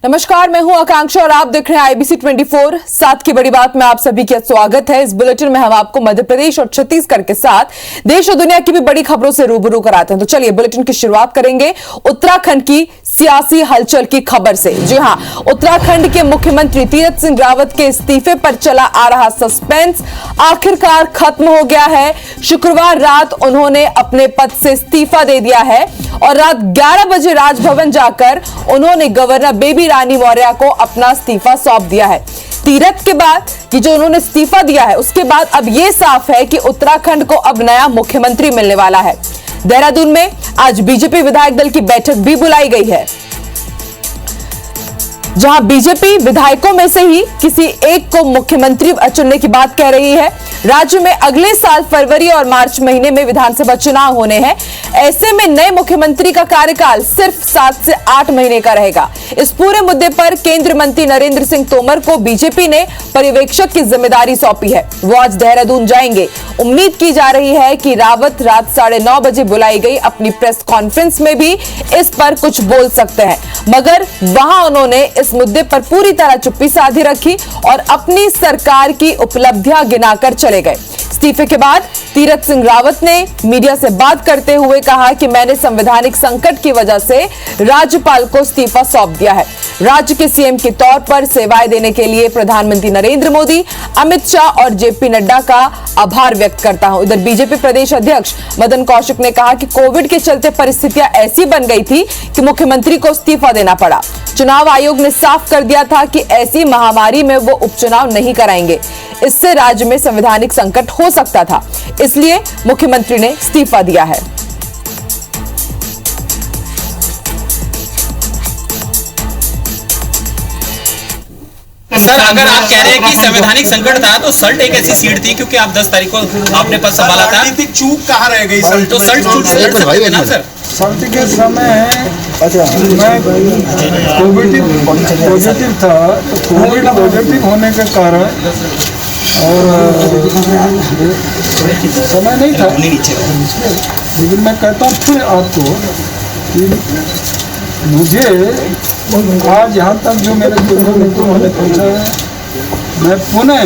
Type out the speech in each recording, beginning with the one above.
नमस्कार, मैं हूं आकांक्षा और आप देख रहे हैं आईबीसी 24। साथ की बड़ी बात में आप सभी का स्वागत है। इस बुलेटिन में हम आपको मध्य प्रदेश और छत्तीसगढ़ के साथ देश और दुनिया की भी बड़ी खबरों से रूबरू कराते हैं। तो चलिए बुलेटिन की शुरुआत करेंगे उत्तराखंड की सियासी हलचल की खबर से। जी हां, उत्तराखंड के मुख्यमंत्री तीरथ सिंह रावत के इस्तीफे पर चला आ रहा सस्पेंस आखिरकार खत्म हो गया है। शुक्रवार रात उन्होंने अपने पद से इस्तीफा दे दिया है और रात 11 बजे राजभवन जाकर उन्होंने गवर्नर बेबी रानी मौर्य को अपना इस्तीफा सौंप दिया है। तीरथ के बाद कि जो उन्होंने इस्तीफा दिया है उसके बाद अब यह साफ है कि उत्तराखंड को अब नया मुख्यमंत्री मिलने वाला है। देहरादून में आज बीजेपी विधायक दल की बैठक भी बुलाई गई है, जहां बीजेपी विधायकों में से ही किसी एक को मुख्यमंत्री चुनने की बात कह रही है। राज्य में अगले साल फरवरी और मार्च महीने में विधानसभा चुनाव होने हैं। ऐसे में नए मुख्यमंत्री का कार्यकाल सिर्फ 7 से 8 महीने का रहेगा। इस पूरे मुद्दे पर केंद्रीय मंत्री नरेंद्र सिंह तोमर को बीजेपी ने पर्यवेक्षक की जिम्मेदारी सौंपी है। वो आज देहरादून जाएंगे। उम्मीद की जा रही है कि रावत रात 9:30 बजे बुलाई गई अपनी प्रेस कॉन्फ्रेंस में भी इस पर कुछ बोल सकते हैं, मगर वहां उन्होंने इस मुद्दे पर पूरी तरह चुप्पी साधी रखी और अपनी सरकार की उपलब्धियां गिनाकर चले गए। इस्तीफे के बाद तीरथ सिंह रावत ने मीडिया से बात करते हुए कहा कि मैंने संवैधानिक संकट की वजह से राज्यपाल को इस्तीफा सौंप दिया है। राज्य के सीएम के तौर पर सेवाएं देने के लिए प्रधानमंत्री नरेंद्र मोदी, अमित शाह और जेपी नड्डा का आभार व्यक्त करता हूं। इधर बीजेपी प्रदेश अध्यक्ष मदन कौशिक ने कहा कि कोविड के चलते परिस्थितियां ऐसी बन गई थी कि मुख्यमंत्री को इस्तीफा देना पड़ा। चुनाव आयोग ने साफ कर दिया था कि ऐसी महामारी में वो उपचुनाव नहीं कराएंगे। इससे राज्य में संवैधानिक संकट हो सकता था, इसलिए मुख्यमंत्री ने इस्तीफा दिया है। सर, अगर आप कह रहे हैं कि संवैधानिक संकट था तो सल्ट एक ऐसी सीट थी, क्योंकि आप 10 तारीख को आपने पद संभाला था। राजनीतिक चूक कहाँ रह गई सर? तो सल्ट छूट सकते ना सर? सल्ट के समय मैं पॉजिटिव था, तो कोविड पॉजिटिव होने के कारण और समय नहीं था। लेकिन मैं कहता हूँ फिर आपको कि मुझे आज यहाँ तक जो मेरे मित्रों ने पहुँचा है, मैं पुनः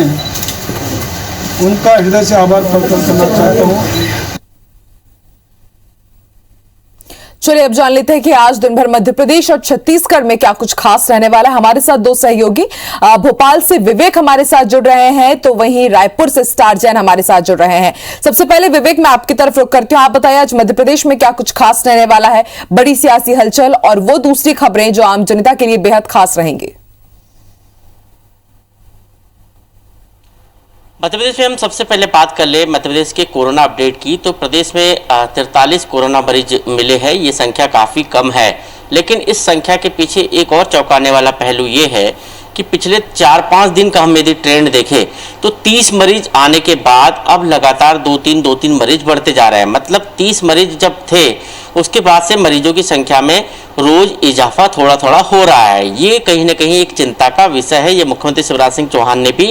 उनका हृदय से आभार प्रकट करना चाहता हूँ। चलिए अब जान लेते हैं कि आज दिन भर मध्य प्रदेश और छत्तीसगढ़ में क्या कुछ खास रहने वाला है। हमारे साथ दो सहयोगी, भोपाल से विवेक हमारे साथ जुड़ रहे हैं, तो वहीं रायपुर से स्टार जैन हमारे साथ जुड़ रहे हैं। सबसे पहले विवेक, मैं आपकी तरफ रुख करती हूं। आप बताइए आज मध्य प्रदेश में क्या कुछ खास रहने वाला है, बड़ी सियासी हलचल और वो दूसरी खबरें जो आम जनता के लिए बेहद खास रहेंगी। मध्य प्रदेश में हम सबसे पहले बात कर ले मध्य प्रदेश के कोरोना अपडेट की, तो प्रदेश में 43 कोरोना मरीज मिले हैं। ये संख्या काफ़ी कम है, लेकिन इस संख्या के पीछे एक और चौंकाने वाला पहलू ये है कि पिछले 4-5 दिन का हम यदि ट्रेंड देखें तो 30 मरीज आने के बाद अब लगातार 2-3 मरीज बढ़ते जा रहे हैं। मतलब 30 मरीज जब थे उसके बाद से मरीजों की संख्या में रोज इजाफा थोड़ा थोड़ा हो रहा है। ये कहीं ना कहीं एक चिंता का विषय है। ये मुख्यमंत्री शिवराज सिंह चौहान ने भी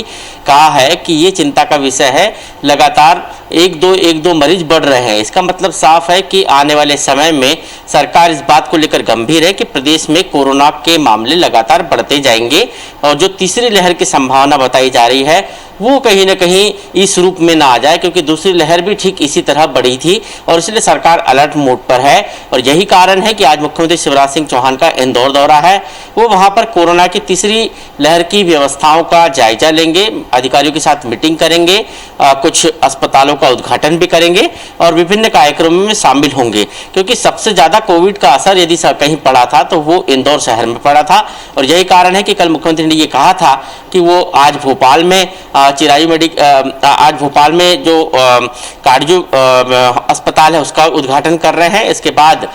कहा है कि ये चिंता का विषय है। लगातार एक दो मरीज बढ़ रहे हैं। इसका मतलब साफ है कि आने वाले समय में सरकार इस बात को लेकर गंभीर है कि प्रदेश में कोरोना के मामले लगातार बढ़ते जाएंगे और जो तीसरी लहर की संभावना बताई जा रही है वो कहीं ना कहीं इस रूप में ना आ जाए, क्योंकि दूसरी लहर भी ठीक इसी तरह बढ़ी थी और इसलिए सरकार अलर्ट मोड पर है। और यही कारण है कि आज मुख्यमंत्री शिवराज सिंह चौहान का इंदौर दौरा है। वो वहां पर कोरोना की तीसरी लहर की व्यवस्थाओं का जायजा लेंगे, अधिकारियों के साथ मीटिंग करेंगे, कुछ अस्पतालों का उद्घाटन भी करेंगे और विभिन्न कार्यक्रमों में शामिल होंगे। क्योंकि सबसे ज्यादा कोविड का असर यदि कहीं पड़ा था तो वो इंदौर शहर में पड़ा था और यही कारण है कि कल मुख्यमंत्री ने ये कहा था कि वो आज भोपाल में आज भोपाल में जो कार्डियो अस्पताल है उसका उद्घाटन कर रहे हैं। इसके बाद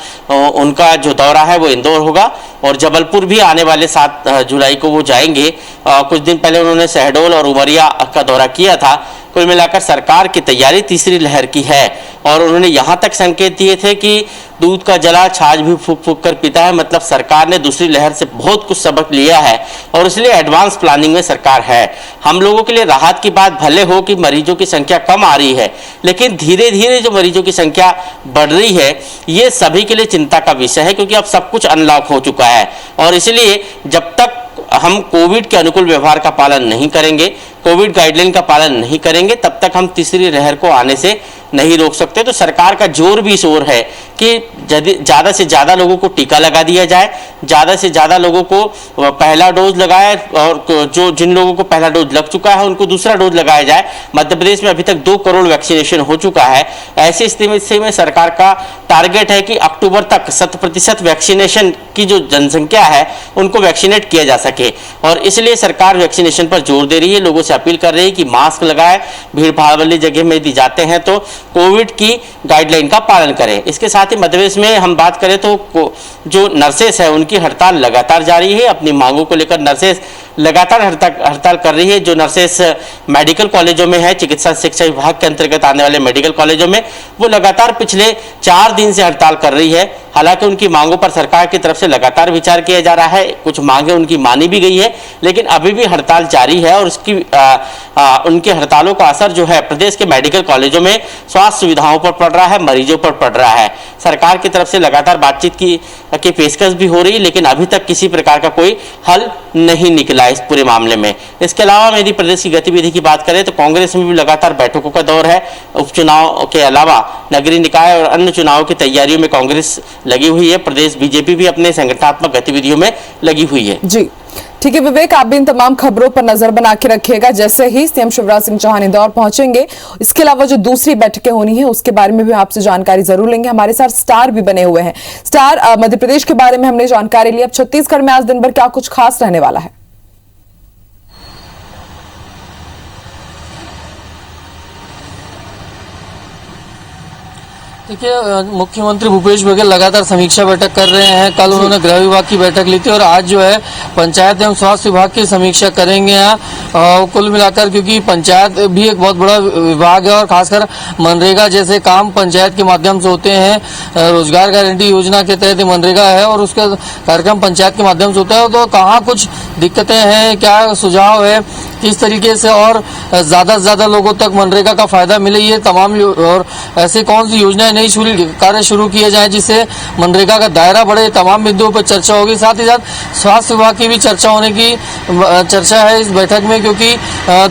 उनका जो दौरा है वो इंदौर होगा और जबलपुर भी आने वाले 7 जुलाई को वो जाएंगे। कुछ दिन पहले उन्होंने शहडोल और उमरिया का दौरा किया था। कुल मिलाकर सरकार की तैयारी तीसरी लहर की है। और उन्होंने यहाँ तक संकेत दिए थे कि दूध का जला छाछ भी फूक फूक कर पीता है, मतलब सरकार ने दूसरी लहर से बहुत कुछ सबक लिया है और इसलिए एडवांस प्लानिंग में सरकार है। हम लोगों के लिए राहत की बात भले हो कि मरीजों की संख्या कम आ रही है, लेकिन धीरे धीरे जो मरीजों की संख्या बढ़ रही है ये सभी के लिए चिंता का विषय है, क्योंकि अब सब कुछ अनलॉक हो चुका है। और इसलिए जब तक हम कोविड के अनुकूल व्यवहार का पालन नहीं करेंगे, कोविड गाइडलाइन का पालन नहीं करेंगे, तब तक हम तीसरी लहर को आने से नहीं रोक सकते। तो सरकार का जोर भी इस ओर है कि ज़्यादा से ज़्यादा लोगों को टीका लगा दिया जाए, ज़्यादा से ज़्यादा लोगों को पहला डोज लगाए और जिन लोगों को पहला डोज लग चुका है उनको दूसरा डोज लगाया जाए। मध्य प्रदेश में अभी तक 2 करोड़ वैक्सीनेशन हो चुका है। ऐसी स्थिति में सरकार का टारगेट है कि अक्टूबर तक 100% वैक्सीनेशन की जो जनसंख्या है उनको वैक्सीनेट किया जा सके, और इसलिए सरकार वैक्सीनेशन पर जोर दे रही है। लोगों से अपील कर रही है कि मास्क लगाए, भीड़ भाड़ वाली जगह में यदि जाते हैं तो कोविड की गाइडलाइन का पालन करें। इसके साथ ही मध्य प्रदेश में हम बात करें तो जो नर्सेस है उनकी हड़ताल लगातार जारी है। अपनी मांगों को लेकर नर्सेस लगातार हड़ताल कर रही है। जो नर्सेस मेडिकल कॉलेजों में है, चिकित्सा शिक्षा विभाग के अंतर्गत आने वाले मेडिकल कॉलेजों में, वो लगातार पिछले 4 दिन से हड़ताल कर रही है। हालांकि उनकी मांगों पर सरकार की तरफ से लगातार विचार किया जा रहा है, कुछ मांगे उनकी मानी भी गई है, लेकिन अभी भी हड़ताल जारी है और उसकी उनकी हड़तालों का असर जो है प्रदेश के मेडिकल कॉलेजों में स्वास्थ्य सुविधाओं पर पड़ रहा है, मरीजों पर पड़ रहा है। सरकार की तरफ से लगातार बातचीत की पेशकश भी हो रही है, लेकिन अभी तक किसी प्रकार का कोई हल नहीं निकला इस पूरे मामले में। इसके अलावा यदि प्रदेश की गतिविधि की बात करें तो कांग्रेस में भी लगातार बैठकों का दौर है। उपचुनाव के अलावा नगरीय निकाय और अन्य चुनावों की तैयारियों में कांग्रेस लगी हुई है। प्रदेश बीजेपी भी अपने संगठनात्मक गतिविधियों में लगी हुई है। जी ठीक है विवेक, आप भी इन तमाम खबरों पर नजर बना के रखिएगा। जैसे ही सीएम शिवराज सिंह चौहान इंदौर पहुंचेंगे, इसके अलावा जो दूसरी बैठकें होनी है उसके बारे में भी आपसे जानकारी जरूर लेंगे। हमारे साथ स्टार भी बने हुए हैं। स्टार, मध्य प्रदेश के बारे में हमने जानकारी ली, अब छत्तीसगढ़ में आज दिन भर क्या कुछ खास रहने वाला है? देखिए, मुख्यमंत्री भूपेश बघेल लगातार समीक्षा बैठक कर रहे हैं। कल उन्होंने गृह विभाग की बैठक ली थी और आज जो है पंचायत एवं स्वास्थ्य विभाग की समीक्षा करेंगे यहाँ। कुल मिलाकर क्योंकि पंचायत भी एक बहुत बड़ा विभाग है और खासकर मनरेगा जैसे काम पंचायत के माध्यम से होते हैं। रोजगार गारंटी योजना के तहत मनरेगा है और उसका कार्यक्रम पंचायत के माध्यम से होता है। तो कहाँ कुछ दिक्कतें हैं, क्या सुझाव है, किस तरीके से और ज्यादा से ज्यादा लोगों तक मनरेगा का फायदा मिले, ये तमाम और ऐसी कौन सी योजनाएं नई कार्य शुरू किए जाए जिससे मनरेगा का दायरा बढ़े, तमाम बिंदुओं पर चर्चा होगी। साथ ही साथ स्वास्थ्य विभाग की भी चर्चा होने की चर्चा है इस बैठक में, क्योंकि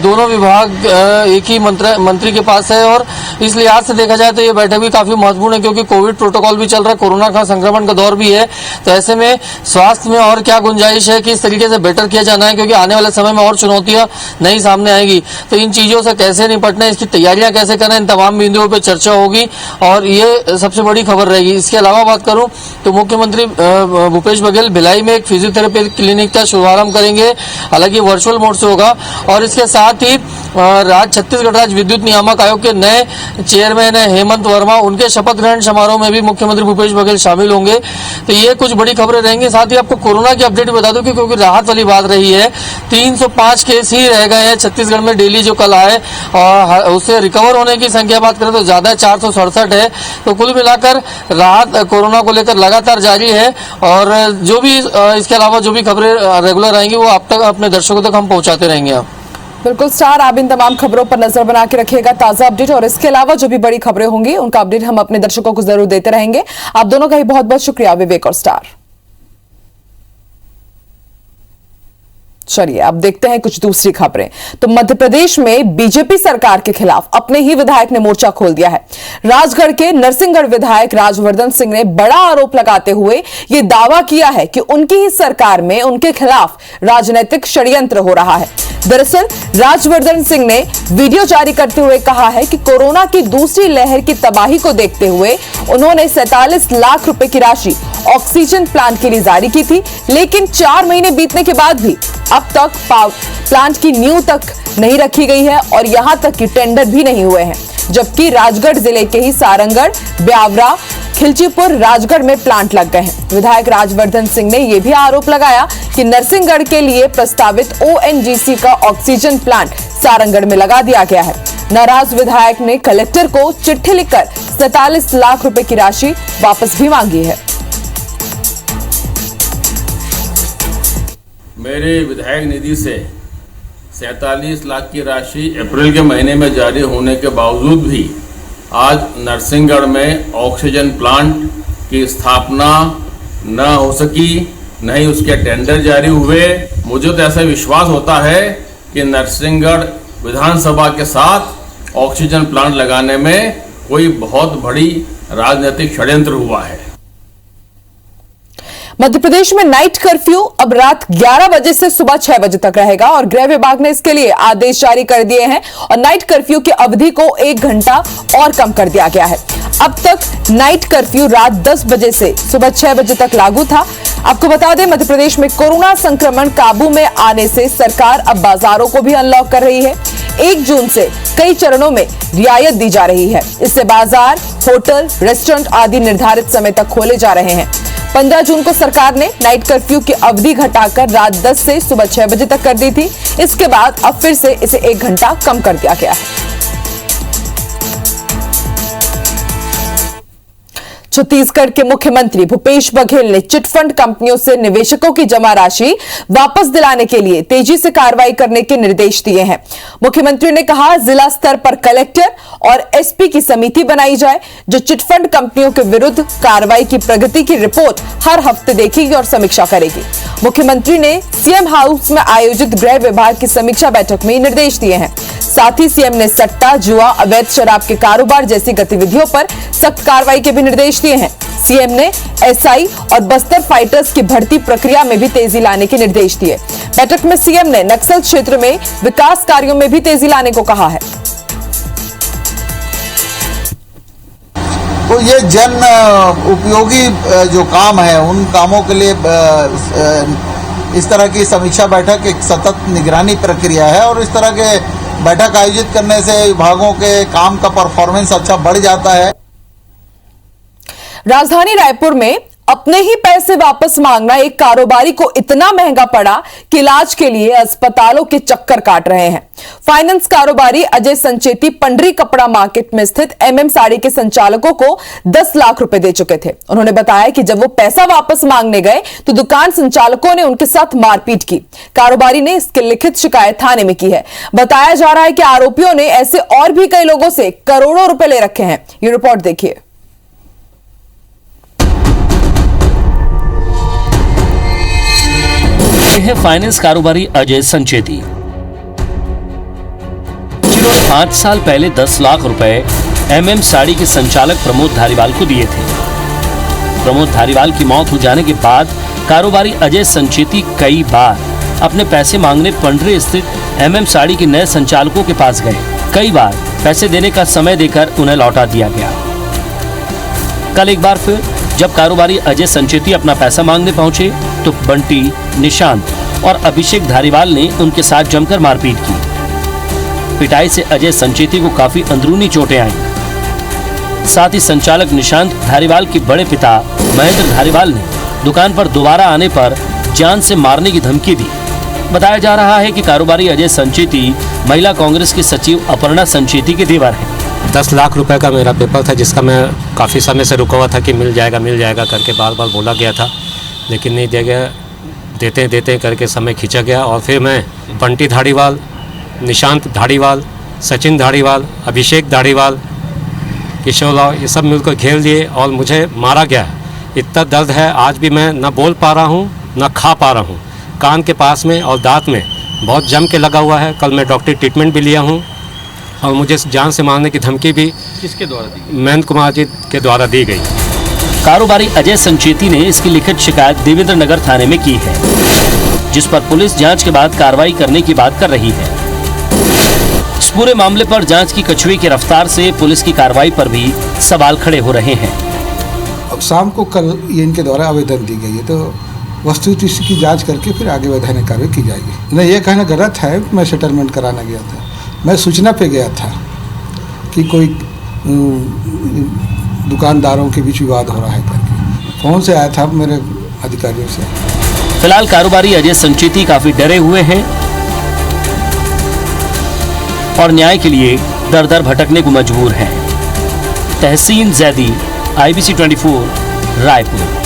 दोनों विभाग एक ही मंत्री के पास है और इस लिहाज से देखा जाए तो ये बैठक भी काफी महत्वपूर्ण है, क्योंकि कोविड प्रोटोकॉल भी चल रहा है, कोरोना का संक्रमण का दौर भी है। तो ऐसे में स्वास्थ्य में और क्या गुंजाइश है, किस तरीके से बेटर किया जाना है, क्योंकि आने वाले समय में और चुनौतियां नई सामने आएगी। तो इन चीजों से कैसे निपटना है, इसकी तैयारियां कैसे करना है, इन तमाम बिंदुओं पर चर्चा होगी और ये सबसे बड़ी खबर रहेगी। इसके अलावा बात करूं तो मुख्यमंत्री भूपेश बघेल भिलाई में एक फिजियोथेरेपी क्लिनिक का शुभारंभ करेंगे, हालांकि वर्चुअल मोड से होगा। और इसके साथ ही छत्तीसगढ़ राज्य विद्युत नियामक आयोग के नए चेयरमैन है हेमंत वर्मा, उनके शपथ ग्रहण समारोह में भी मुख्यमंत्री भूपेश बघेल शामिल होंगे। तो ये कुछ बड़ी खबरें रहेंगी। साथ ही आपको कोरोना की अपडेट बता दूं कि क्योंकि राहत वाली बात रही है, 305 केस ही रह गए हैं छत्तीसगढ़ में डेली जो कल आए, और उससे रिकवर होने की संख्या बात करें तो ज्यादा 467 है। तो कुल मिलाकर राहत कोरोना को लेकर लगातार जारी है और जो भी इसके अलावा जो भी खबरें रेगुलर आएंगी वो आप तक अपने दर्शकों तक हम पहुंचाते रहेंगे। आप बिल्कुल स्टार, आप इन तमाम खबरों पर नजर बना के रखिएगा, ताजा अपडेट और इसके अलावा जो भी बड़ी खबरें होंगी उनका अपडेट हम अपने दर्शकों को जरूर देते रहेंगे। आप दोनों का ही बहुत बहुत शुक्रिया विवेक और स्टार। चलिए अब देखते हैं कुछ दूसरी खबरें। तो मध्य प्रदेश में बीजेपी सरकार के खिलाफ अपने ही विधायक ने मोर्चा खोल दिया है। राजगढ़ के नरसिंहगढ़ विधायक राजवर्धन सिंह ने बड़ा आरोप लगाते हुए यह दावा किया है कि उनकी ही सरकार में उनके खिलाफ राजनीतिक षड्यंत्र हो रहा है। दरअसल राजवर्धन सिंह ने वीडियो जारी करते हुए कहा है कि कोरोना की दूसरी लहर की तबाही को देखते हुए उन्होंने 47 लाख रुपए की राशि ऑक्सीजन प्लांट के लिए जारी की थी, लेकिन 4 महीने बीतने के बाद भी अब तक प्लांट की नींव तक नहीं रखी गई है और यहां तक कि टेंडर भी नहीं हुए हैं। जबकि राजगढ़ जिले के ही सारंगढ़, ब्यावरा, खिलचीपुर, राजगढ़ में प्लांट लग गए हैं। विधायक राजवर्धन सिंह ने यह भी आरोप लगाया कि नरसिंहगढ़ के लिए प्रस्तावित ओएनजीसी का ऑक्सीजन प्लांट सारंगढ़ में लगा दिया गया है। नाराज विधायक ने कलेक्टर को चिट्ठी लिखकर 47 लाख रुपए की राशि वापस भी मांगी है। मेरे विधायक निधि से 47 लाख की राशि अप्रैल के महीने में जारी होने के बावजूद भी आज नरसिंहगढ़ में ऑक्सीजन प्लांट की स्थापना न हो सकी, न ही उसके टेंडर जारी हुए। मुझे तो ऐसा विश्वास होता है कि नरसिंहगढ़ विधानसभा के साथ ऑक्सीजन प्लांट लगाने में कोई बहुत बड़ी राजनीतिक षड्यंत्र हुआ है। मध्य प्रदेश में नाइट कर्फ्यू अब रात 11 बजे से सुबह 6 बजे तक रहेगा और गृह विभाग ने इसके लिए आदेश जारी कर दिए हैं और नाइट कर्फ्यू की अवधि को 1 घंटा और कम कर दिया गया है। अब तक नाइट कर्फ्यू रात 10 बजे से सुबह 6 बजे तक लागू था। आपको बता दें, मध्य प्रदेश में कोरोना संक्रमण काबू में आने से सरकार अब बाजारों को भी अनलॉक कर रही है। 1 जून से कई चरणों में रियायत दी जा रही है। इससे बाजार, होटल, रेस्टोरेंट आदि निर्धारित समय तक खोले जा रहे हैं। 15 जून को सरकार ने नाइट कर्फ्यू की अवधि घटाकर रात 10 से सुबह 6 बजे तक कर दी थी। इसके बाद अब फिर से इसे 1 घंटा कम कर दिया गया है। छत्तीसगढ़ के मुख्यमंत्री भूपेश बघेल ने चिटफंड कंपनियों से निवेशकों की जमा राशि वापस दिलाने के लिए तेजी से कार्रवाई करने के निर्देश दिए हैं। मुख्यमंत्री ने कहा, जिला स्तर पर कलेक्टर और एसपी की समिति बनाई जाए जो चिटफंड कंपनियों के विरुद्ध कार्रवाई की प्रगति की रिपोर्ट हर हफ्ते देखेगी और समीक्षा करेगी। मुख्यमंत्री ने सीएम हाउस में आयोजित गृह विभाग की समीक्षा बैठक में निर्देश दिए हैं। साथ ही सीएम ने सट्टा, जुआ, अवैध शराब के कारोबार जैसी गतिविधियों पर सख्त कार्रवाई के भी निर्देश दिए हैं। सीएम ने एसआई और बस्तर फाइटर्स की भर्ती प्रक्रिया में भी तेजी लाने के निर्देश दिए। बैठक में सीएम ने नक्सल क्षेत्र में विकास कार्यों में भी तेजी लाने को कहा है। तो ये जन उपयोगी जो काम है उन कामों के लिए इस तरह की समीक्षा बैठक एक सतत निगरानी प्रक्रिया है और इस तरह के बैठक आयोजित करने से विभागों के काम का परफॉर्मेंस अच्छा बढ़ जाता है। राजधानी रायपुर में अपने ही पैसे वापस मांगना एक कारोबारी को इतना महंगा पड़ा कि इलाज के लिए अस्पतालों के चक्कर काट रहे हैं। फाइनेंस कारोबारी अजय संचेती पंडरी कपड़ा मार्केट में स्थित एमएम साड़ी के संचालकों को 10 लाख रुपए दे चुके थे। उन्होंने बताया कि जब वो पैसा वापस मांगने गए तो दुकान संचालकों ने उनके साथ मारपीट की। कारोबारी ने इसकी लिखित शिकायत थाने में की है। बताया जा रहा है कि आरोपियों ने ऐसे और भी कई लोगों से करोड़ों रुपए ले रखे हैं। ये रिपोर्ट देखिए। है फाइनेंस कारोबारी अजय संचेती, जिन्होंने 5 साल पहले 10 लाख रुपए एमएम साड़ी के संचालक प्रमोद धारीवाल को दिए थे। प्रमोद धारीवाल की मौत हो जाने के बाद कारोबारी अजय संचेती कई बार अपने पैसे मांगने पंडरी स्थित एमएम साड़ी के नए संचालकों के पास गए। कई बार पैसे देने का समय देकर उन्हें लौटा दिया गया। कल एक बार फिर जब कारोबारी अजय संचेती अपना पैसा मांगने पहुंचे तो बंटी, निशांत और अभिषेक धारीवाल ने उनके साथ जमकर मारपीट की। पिटाई से अजय संचेती को काफी अंदरूनी चोटें आईं। साथ ही संचालक निशांत धारीवाल के बड़े पिता महेंद्र धारीवाल ने दुकान पर दोबारा आने पर जान से मारने की धमकी दी। बताया जा रहा है कि कारोबारी अजय संचेती महिला कांग्रेस के सचिव अपर्णा संचेती के देवर हैं। 10 लाख रुपए का मेरा पेपर था जिसका मैं काफ़ी समय से रुका हुआ था कि मिल जाएगा करके बार बार बोला गया था, लेकिन नहीं दिया गया। देते करके समय खींचा गया और फिर मैं बंटी धारीवाल, निशांत धारीवाल, सचिन धारीवाल, अभिषेक धारीवाल, किशोर राव, ये सब मिलकर घेर लिए और मुझे मारा गया। इतना दर्द है, आज भी मैं न बोल पा रहा हूँ न खा पा रहा हूँ। कान के पास में और दांत में बहुत जम के लगा हुआ है। कल मैं डॉक्टरी ट्रीटमेंट भी लिया हूँ और मुझे जान से मारने की धमकी भी किसके द्वारा दी? महेंद्र कुमार जी के द्वारा दी गई। कारोबारी अजय संचेती ने इसकी लिखित शिकायत देवेंद्र नगर थाने में की है, जिस पर पुलिस जांच के बाद कार्रवाई करने की बात कर रही है। इस पूरे मामले पर जांच की कछुए की रफ्तार से पुलिस की कार्रवाई पर भी सवाल खड़े हो रहे हैं। अब शाम को कल ये इनके द्वारा आवेदन दी गई है तो वस्तुतः इसकी जांच करके फिर आगे वैधानिक कार्रवाई की जाएगी। नहीं, ये कहना गलत है। मैं सेटलमेंट कराना गया था, मैं सूचना पे गया था कि कोई दुकानदारों के बीच विवाद हो रहा है करके फोन से आया था मेरे अधिकारियों से। फिलहाल कारोबारी अजय संचेती काफी डरे हुए हैं और न्याय के लिए दर दर भटकने को मजबूर हैं। तहसीन जैदी, IBC 24, रायपुर।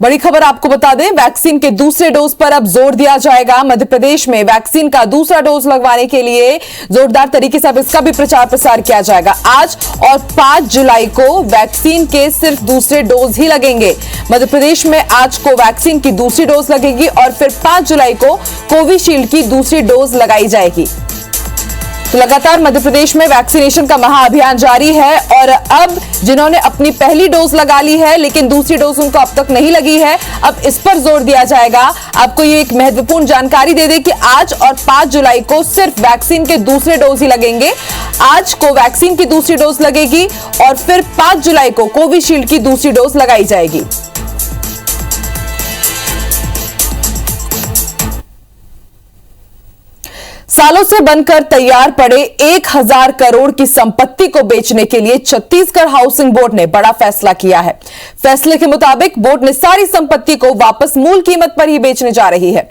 बड़ी खबर आपको बता दें, वैक्सीन के दूसरे डोज पर अब जोर दिया जाएगा। मध्य प्रदेश में वैक्सीन का दूसरा डोज लगवाने के लिए जोरदार तरीके से अब इसका भी प्रचार प्रसार किया जाएगा। आज और 5 जुलाई को वैक्सीन के सिर्फ दूसरे डोज ही लगेंगे। मध्य प्रदेश में आज को वैक्सीन की दूसरी डोज लगेगी और फिर 5 जुलाई को कोविशील्ड की दूसरी डोज लगाई जाएगी। तो लगातार मध्य प्रदेश में वैक्सीनेशन का महाअभियान जारी है और अब जिन्होंने अपनी पहली डोज लगा ली है लेकिन दूसरी डोज उनको अब तक नहीं लगी है, अब इस पर जोर दिया जाएगा। आपको ये एक महत्वपूर्ण जानकारी दे दें कि आज और 5 जुलाई को सिर्फ वैक्सीन के दूसरे डोज ही लगेंगे। आज को वैक्सीन की दूसरी डोज लगेगी और फिर 5 जुलाई को कोविशील्ड की दूसरी डोज लगाई जाएगी। सालों से बनकर तैयार पड़े 1000 करोड़ की संपत्ति को बेचने के लिए छत्तीसगढ़ हाउसिंग बोर्ड ने बड़ा फैसला किया है। फैसले के मुताबिक बोर्ड ने सारी संपत्ति को वापस मूल कीमत पर ही बेचने जा रही है।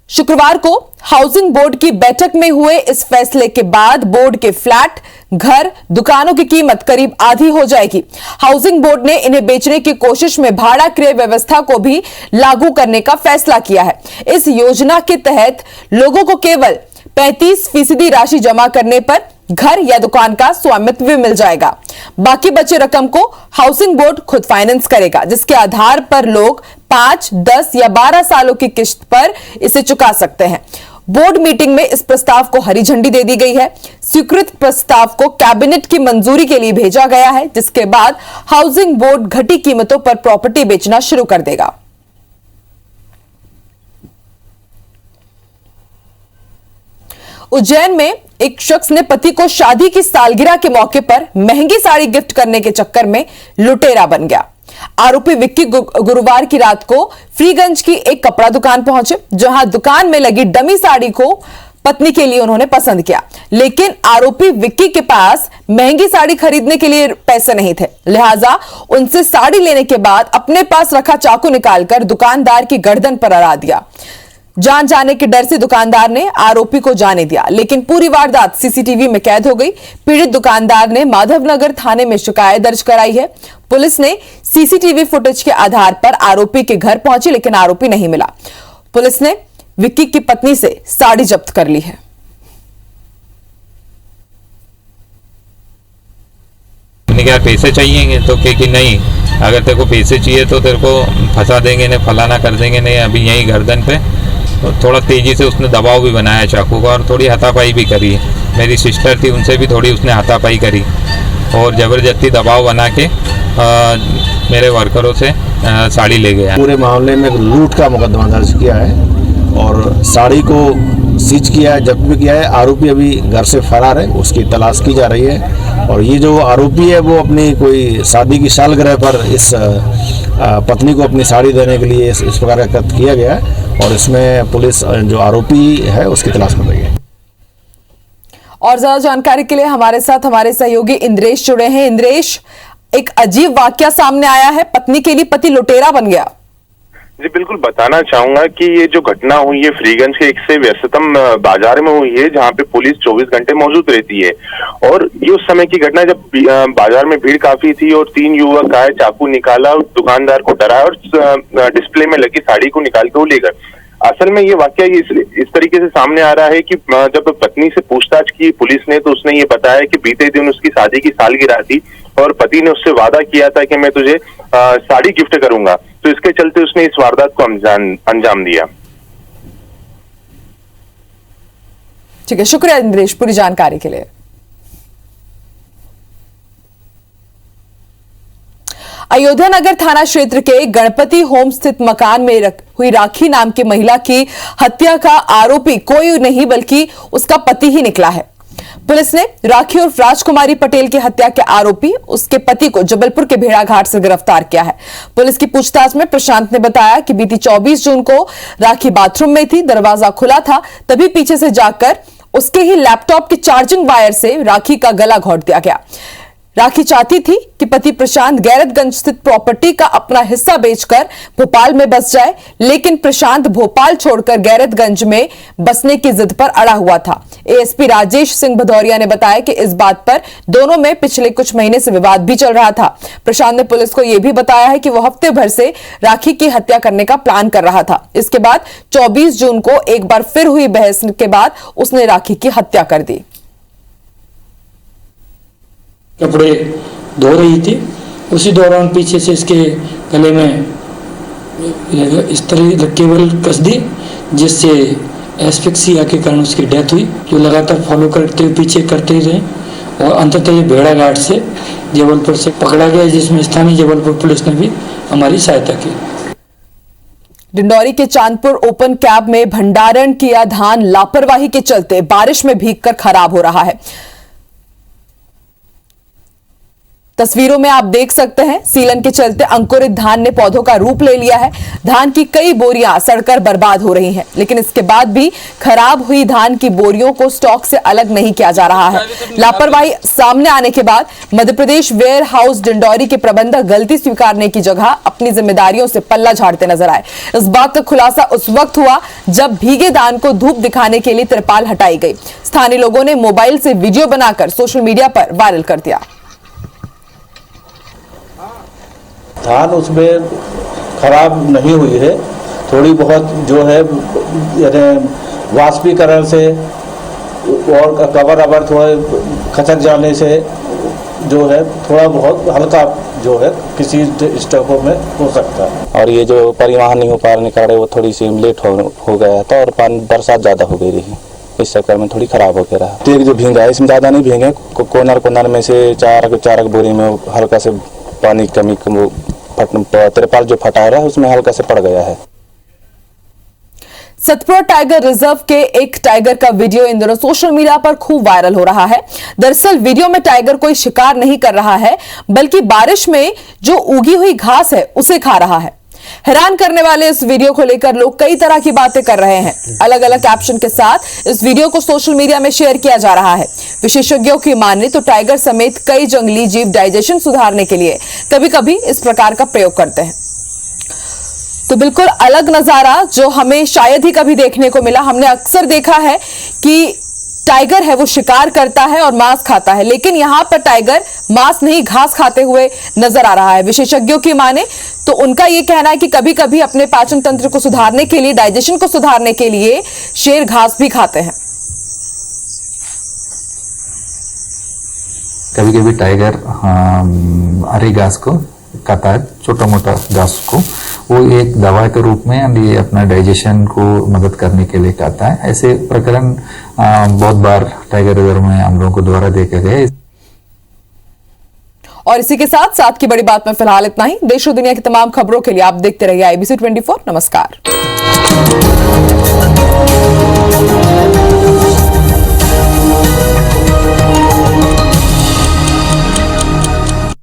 शुक्रवार को हाउसिंग बोर्ड की बैठक में हुए इस फैसले के बाद बोर्ड के फ्लैट, घर, दुकानों की कीमत करीब आधी हो जाएगी। हाउसिंग बोर्ड ने इन्हें बेचने की कोशिश में भाड़ा क्रय व्यवस्था को भी लागू करने का फैसला किया है। इस योजना के तहत लोगों को केवल 35% राशि जमा करने पर घर या दुकान का स्वामित्व भी मिल जाएगा। बाकी बचे रकम को हाउसिंग बोर्ड खुद फाइनेंस करेगा, जिसके आधार पर लोग 5, 10 या 12 सालों की किश्त पर इसे चुका सकते हैं। बोर्ड मीटिंग में इस प्रस्ताव को हरी झंडी दे दी गई है। स्वीकृत प्रस्ताव को कैबिनेट की मंजूरी के लिए भेजा गया है, जिसके बाद हाउसिंग बोर्ड घटी कीमतों पर प्रॉपर्टी बेचना शुरू कर देगा। उज्जैन में एक शख्स ने पति को शादी की सालगिरह के मौके पर महंगी साड़ी गिफ्ट करने के चक्कर में लुटेरा बन गया। आरोपी विक्की गुरुवार की रात को फ्रीगंज की एक कपड़ा दुकान पहुंचे, जहां दुकान में लगी डमी साड़ी को पत्नी के लिए उन्होंने पसंद किया, लेकिन आरोपी विक्की के पास महंगी साड़ी खरीदने के लिए पैसे नहीं थे। लिहाजा उनसे साड़ी लेने के बाद अपने पास रखा चाकू निकालकर दुकानदार की गर्दन पर अड़ा दिया। जान जाने के डर से दुकानदार ने आरोपी को जाने दिया, लेकिन पूरी वारदात सीसीटीवी में कैद हो गई। पीड़ित दुकानदार ने माधवनगर थाने में शिकायत दर्ज कराई है। पुलिस ने सीसीटीवी फुटेज के आधार पर आरोपी के घर पहुंची, लेकिन आरोपी नहीं मिला। पुलिस ने विक्की की पत्नी से साड़ी जब्त कर ली है। क्या पैसे चाहिए तो कि नहीं, अगर तेरे को पैसे चाहिए तो तेरे को फंसा देंगे, नहीं फलाना कर देंगे, नहीं अभी यही गर्दन पे। तो थोड़ा तेज़ी से उसने दबाव भी बनाया चाकू का और थोड़ी हाथापाई भी करी। मेरी सिस्टर थी, उनसे भी थोड़ी उसने हाथापाई करी और ज़बरदस्ती दबाव बना के मेरे वर्करों से साड़ी ले गया। पूरे मामले में लूट का मुकदमा दर्ज किया है और साड़ी को सीज किया है, जब्त भी किया है। आरोपी अभी घर से फरार है, उसकी तलाश की जा रही है। और ये जो आरोपी है वो अपनी कोई शादी की सालगिरह पर इस पत्नी को अपनी साड़ी देने के लिए इस प्रकार का कृत्य किया गया है और इसमें पुलिस जो आरोपी है उसकी तलाश कर रही है। और ज्यादा जानकारी के लिए हमारे साथ हमारे सहयोगी इंद्रेश जुड़े हैं। इंद्रेश, एक अजीब वाकया सामने आया है, पत्नी के लिए पति लुटेरा बन गया। जी बिल्कुल, बताना चाहूंगा कि ये जो घटना हुई है फ्रीगंज के एक से व्यस्ततम बाजार में हुई है, जहां पे पुलिस 24 घंटे मौजूद रहती है। और ये उस समय की घटना जब बाजार में भीड़ काफी थी और 3 युवक आए, चाकू निकाला, दुकानदार को डराया और डिस्प्ले में लगी साड़ी को निकाल के वो ले गए। असल में ये वाकया इस तरीके से सामने आ रहा है कि जब पत्नी से पूछताछ की पुलिस ने, तो उसने ये बताया कि बीते दिन उसकी शादी की सालगिरह थी और पति ने उससे वादा किया था कि मैं तुझे साड़ी गिफ्ट करूंगा। तो इसके चलते उसने इस वारदात को अंजाम दिया। ठीक है, शुक्रिया इंद्रेश पूरी जानकारी के लिए। अयोध्या नगर थाना क्षेत्र के गणपति होम स्थित मकान में हुई राखी नाम की महिला की हत्या का आरोपी कोई नहीं बल्कि उसका पति ही निकला है। पुलिस ने राखी और राजकुमारी पटेल की हत्या के आरोपी उसके पति को जबलपुर के भेड़ाघाट से गिरफ्तार किया है। पुलिस की पूछताछ में प्रशांत ने बताया कि बीती 24 जून को राखी बाथरूम में थी, दरवाजा खुला था, तभी पीछे से जाकर उसके ही लैपटॉप के चार्जिंग वायर से राखी का गला घोंट दिया गया। राखी चाहती थी कि पति प्रशांत गैरतगंज स्थित प्रॉपर्टी का अपना हिस्सा बेचकर भोपाल में बस जाए, लेकिन प्रशांत भोपाल छोड़कर गैरतगंज में बसने की जिद पर अड़ा हुआ था। एएसपी राजेश सिंह भदौरिया ने बताया कि इस बात पर दोनों में पिछले कुछ महीने से विवाद भी चल रहा था। प्रशांत ने पुलिस को यह भी बताया है कि वो हफ्ते भर से राखी की हत्या करने का प्लान कर रहा था। इसके बाद 24 जून को एक बार फिर हुई बहस के बाद उसने राखी की हत्या कर दी। कपड़े धो रही थी, उसी दौरान पीछे से इसके गले में इस तरह केबल कस दी, जिससे एस्फिक्सिया के कारण उसकी डेथ हुई। जो लगातार फॉलो करते हुए पीछे करते ही रहे और अंततः ये भेड़ा घाट से जबलपुर से पकड़ा गया, जिसमें स्थानीय जबलपुर पुलिस ने भी हमारी सहायता की। डिंडौरी के चांदपुर ओपन कैब में भंडारण किया धान लापरवाही के चलते बारिश में भीगकर खराब हो रहा है। तस्वीरों में आप देख सकते हैं, सीलन के चलते अंकुरित धान ने पौधों का रूप ले लिया है। धान की कई बोरियां सड़कर बर्बाद हो रही हैं, लेकिन इसके बाद भी खराब हुई धान की बोरियों को स्टॉक से अलग नहीं किया जा रहा है। लापरवाही सामने आने के बाद मध्य प्रदेश वेयर हाउस डिंडौरी के प्रबंधक गलती स्वीकारने की जगह अपनी जिम्मेदारियों से पल्ला झाड़ते नजर आए। इस बात का खुलासा उस वक्त हुआ जब भीगे धान को धूप दिखाने के लिए तिरपाल हटाई गई। स्थानीय लोगों ने मोबाइल से वीडियो बनाकर सोशल मीडिया पर वायरल कर दिया। धान उसमें खराब नहीं हुई है, थोड़ी बहुत जो है यानी वाष्पीकरण से और कवर अवर थोड़े खचक जाने से जो है थोड़ा बहुत हल्का जो है किसी स्टॉकों में हो सकता है। और ये जो परिवहन नहीं हो पाने के कारण वो थोड़ी सी लेट हो गया था और पानी बरसात ज़्यादा हो गई रही, इस चक्कर में थोड़ी खराब हो गया रहा। तेग जो भींगा है इसमें ज़्यादा नहीं भींगे, कोनर में से चार बोरी में हल्का से पानी कमी वो तिरपाल जो फटा रहा है उसमें हल्का से पड़ गया है। सतपुरा टाइगर रिजर्व के एक टाइगर का वीडियो इन दिनों सोशल मीडिया पर खूब वायरल हो रहा है। दरअसल वीडियो में टाइगर कोई शिकार नहीं कर रहा है, बल्कि बारिश में जो उगी हुई घास है उसे खा रहा है। हैरान करने वाले इस वीडियो को लेकर लोग कई तरह की बातें कर रहे हैं। अलग अलग कैप्शन के साथ इस वीडियो को सोशल मीडिया में शेयर किया जा रहा है। विशेषज्ञों की माने तो टाइगर समेत कई जंगली जीव डाइजेशन सुधारने के लिए कभी कभी इस प्रकार का प्रयोग करते हैं। तो बिल्कुल अलग नजारा जो हमें शायद ही कभी देखने को मिला। हमने अक्सर देखा है कि टाइगर है वो शिकार करता है और मांस खाता है, लेकिन यहां पर टाइगर मांस नहीं घास खाते हुए नजर आ रहा है। विशेषज्ञों की माने तो उनका यह कहना है कि कभी कभी अपने पाचन तंत्र को सुधारने के लिए, डाइजेशन को सुधारने के लिए शेर घास भी खाते हैं। कभी कभी टाइगर हरी घास को खाता है, छोटा मोटा घास को, वो एक दवा के रूप में ये अपना डाइजेशन को मदद करने के लिए खाता है। ऐसे प्रकरण बहुत बार टाइगर रिजर्व में हम लोगों को द्वारा देखे गए। और इसी के साथ की बड़ी बात में फिलहाल इतना ही। देश और दुनिया की तमाम खबरों के लिए आप देखते रहिए IBC 24। नमस्कार।